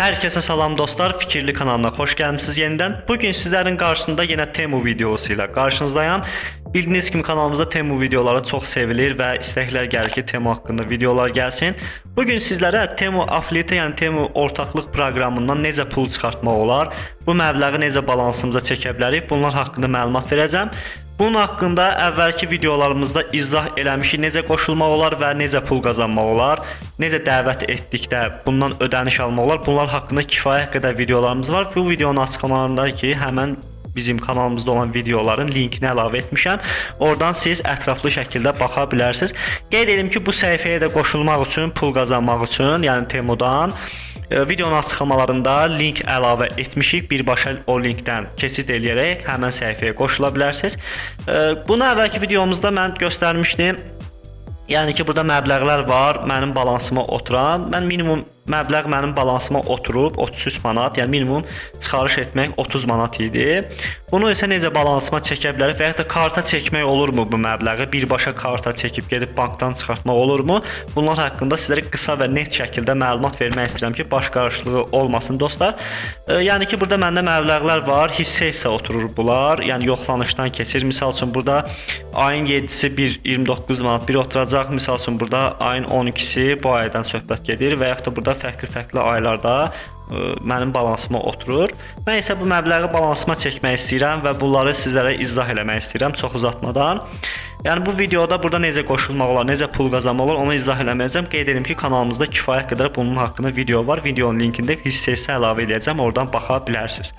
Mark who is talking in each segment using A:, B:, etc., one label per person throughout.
A: Herkese salam dostlar, Fikirli kanalına hoş gəlmisiniz yeniden. Bugün sizlerin karşısında yine Temu videosu ile karşınızdayım. Bildiğiniz kimi kanalımızda Temu videoları çok sevilir ve istekler gəlir ki Temu hakkında videolar gelsin. Bugün sizlere Temu Affiliate yani Temu ortaklıq proqramından necə pul çıxartmaq olar, bu məbləği necə balansımıza çəkə bilərik, bunlar haqqında məlumat verəcəm. Bunun haqqında əvvəlki videolarımızda izah eləmişik, necə qoşulmaq olar və necə pul qazanmaq olar, necə dəvət etdikdə bundan ödəniş almaq olar. Bunlar haqqında kifayət qədər videolarımız var. Bu videonun açıqlamalarındakı həmən bizim kanalımızda olan videoların linkini əlavə etmişəm. Oradan siz ətraflı şəkildə baxa bilərsiniz. Qeyd edim ki, bu səhifəyə də qoşulmaq üçün, pul qazanmaq üçün, yəni Temudan videonun açıqlamalarında link əlavə etmişik. Birbaşa o linkdən keçid eləyərək həmən səhifəyə qoşula bilərsiniz. Bunu əvvəlki videomuzda mən göstərmişdim. Yəni ki, burada məbləğlər var, mənim balansıma oturan. Mən minimum məbləğ mənim balansıma oturub 33 manat, yəni minimum çıxarış etmək 30 manat idi. Bunu isə necə balansıma çəkə bilərik və ya da karta çəkmək olurmu bu məbləği? Birbaşa karta çəkib gedib bankdan çıxartmaq olurmu? Bunlar haqqında sizlərə qısa və net şəkildə məlumat vermək istəyirəm ki, baş qarışıqlığı olmasın dostlar. Yəni ki, burada məndə məbləğlər var, hissə oturur bunlar. Yəni yoxlanışdan keçir. Misal üçün burada ayın 7-si 1.29 manat bir oturacaq. Misal üçün burada ayın 12-si bu aydan söhbət gedir və ya da burada fərqli aylarda mənim balansıma oturur. Mən isə bu məbləği balansıma çəkmək istəyirəm və bunları sizlərə izah eləmək istəyirəm çox uzatmadan. Yəni bu videoda burada necə qoşulmaq olar, necə pul qazanmaq olar, onu izah eləməyəcəm. Qeyd edim ki, kanalımızda kifayət qədər bunun haqqında video var. Videonun linkində hissə əlavə edəcəm, oradan baxa bilərsiniz.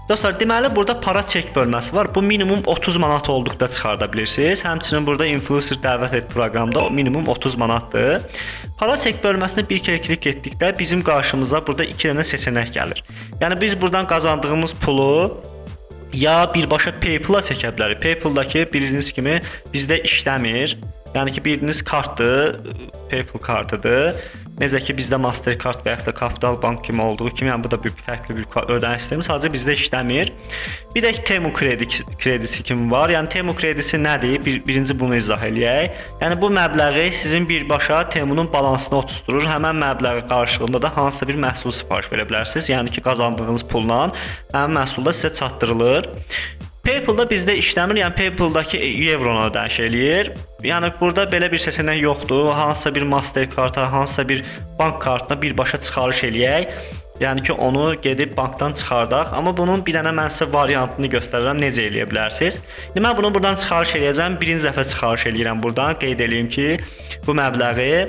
A: Dostlar, deməli burada para çek bölməsi var. Bu minimum 30 manat olduqda çıxarda bilirsiniz. Həmçinin burada influencer dəvət et proqramda minimum 30 manatdır. Para çek bölməsinə bir kere klik etdikdə bizim qarşımıza burada 2 dənə seçenek gəlir. Yəni biz buradan qazandığımız pulu ya birbaşa PayPal-a çəkə bilərik. PayPal-dakı bildiyiniz kimi bizdə işləmir. Yəni ki, bildiyiniz kartdır, PayPal kartıdır. Necə ki bizdə Mastercard və ya da Capital Bank kimi olduğu kimi, yəni bu da bir fərqli bir ödəniş sistemi, sadəcə bizdə işləmir. Bir də Temu kredisi kimi var. Yəni Temu kredisi nədir? Birinci bunu izah eləyək. Yəni bu məbləği sizin birbaşa Temunun balansına oturtdurur. Həmən məbləği qarşılığında da hansısa bir məhsul sifariş verə bilərsiniz. Yəni ki, qazandığınız pulla həmən məhsul da sizə çatdırılır. PayPal-da bizdə işləmir, yəni PayPal-dakı evronu ödəniş eləyir. Yəni burada belə bir seçenek yoxdur. Hansısa bir Mastercard-a, hansısa bir bank kartına birbaşa çıxarış eləyək. Yəni ki, onu gedib bankdan çıxardaq. Amma bunun bir dənə mən sizə variantını göstərirəm, necə eləyə bilərsiniz. İndi mən bunu buradan çıxarış eləyəcəm. Birinci dəfə çıxarış eləyirəm buradan. Qeyd eləyim ki, bu məbləği,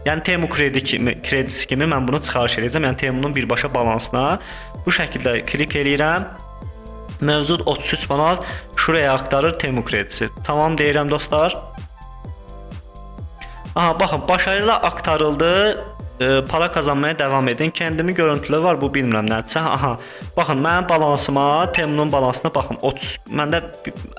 A: yəni Temu kredisi kimi mən bunu çıxarış eləyəcəm. Yəni Temunun birbaşa balansına bu şəkildə klik eləyirəm. Mövcud 33 manat şuraya aktarır Temu kredisi. Tamam deyirəm dostlar. Aha, baxın, başarıyla aktarıldı. Para kazanmaya devam edin. Kendimi görüntülə var, bu bilmirəm nədirsə. Aha, baxın, mənim balansıma, Temunun balansına baxın, 30, məndə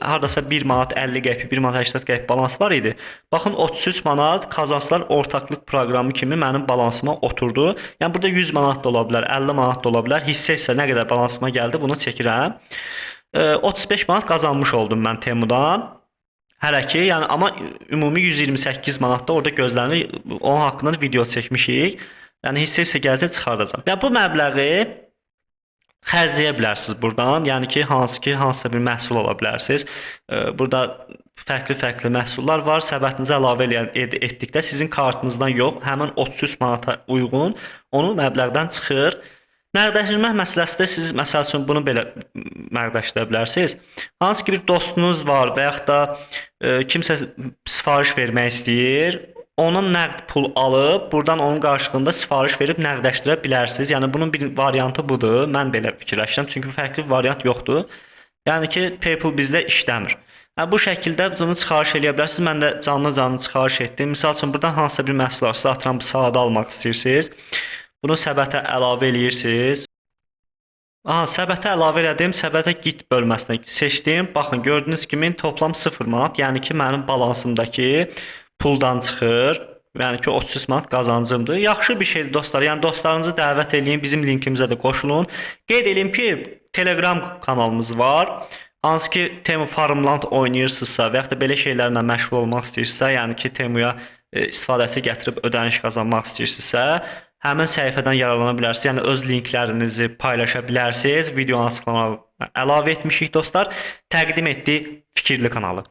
A: hardasa 1 manat 50 qəpik, 1 manat 80 qəpik balans var idi. Baxın, 33 manat Qazanclar ortaklıq proqramı kimi mənim balansıma oturdu. Yəni burada 100 manat da ola bilər, 50 manat da ola bilər. Hissə isə nə qədər balansıma gəldi, bunu çəkirəm. 35 manat qazanmış oldum mən Temudan. Hələ ki, yəni amma ümumi 128 manat da orada gözlənir. Onun haqqında video çəkmişik. Yəni hissə gələcək çıxardacağam. Yəni bu məbləği xərcləyə bilərsiniz buradan. Yəni ki, hansısa bir məhsul ala bilərsiniz. Burada fərqli məhsullar var. Səbətinizə əlavə etdikdə sizin kartınızdan yox, həmin 33 manata uyğun onu məbləğdən çıxır. Nəqdləşdirmə məsələsi də siz məsəl üçün bunu belə nəqdləşdirə bilərsiniz. Hansı ki bir dostunuz var və yaxud da kimsə sifariş vermək istəyir, onun nəqd pul alıb, buradan onun qarşılığında sifariş verib nəqdləşdirə bilərsiniz. Yəni bunun bir variantı budur. Mən belə fikirləşirəm, çünki fərqli variant yoxdur. Yəni ki, PayPal bizdə işləmir. Yəni, bu şəkildə bunu çıxarış eləyə bilərsiniz. Mən də canlı çıxarış etdim. Misal üçün buradan hansısa bir məhsul var, siz atıram bir salata almaq istəyirsiniz. Bunu səbətə əlavə eləyirsiniz. Aha, səbətə əlavə elədim. Səbətə git bölməsinə seçdim. Baxın, gördüyünüz kimi toplam 0 manat. Yəni ki, mənim balansımdakı puldan çıxır. Yəni ki, 33 manat qazancımdır. Yaxşı bir şeydir dostlar. Yəni dostlarınızı dəvət eləyin, bizim linkimizə də qoşulun. Qeyd edeyim ki, Telegram kanalımız var. Hansı ki, Temu Farmland oynayırsınızsa və ya da belə şeylərlə məşğul olmaq istəyirsinizsə, yəni ki, Temuya istifadəsi gətirib ödəniş qazanmaq istəyirsinizsə, həmin səhifədən yararlana bilərsiniz. Yəni öz linklərinizi paylaşa bilərsiniz. Videonun açıqlamaya əlavə etmişik dostlar. Təqdim etdik Fikirli kanalı.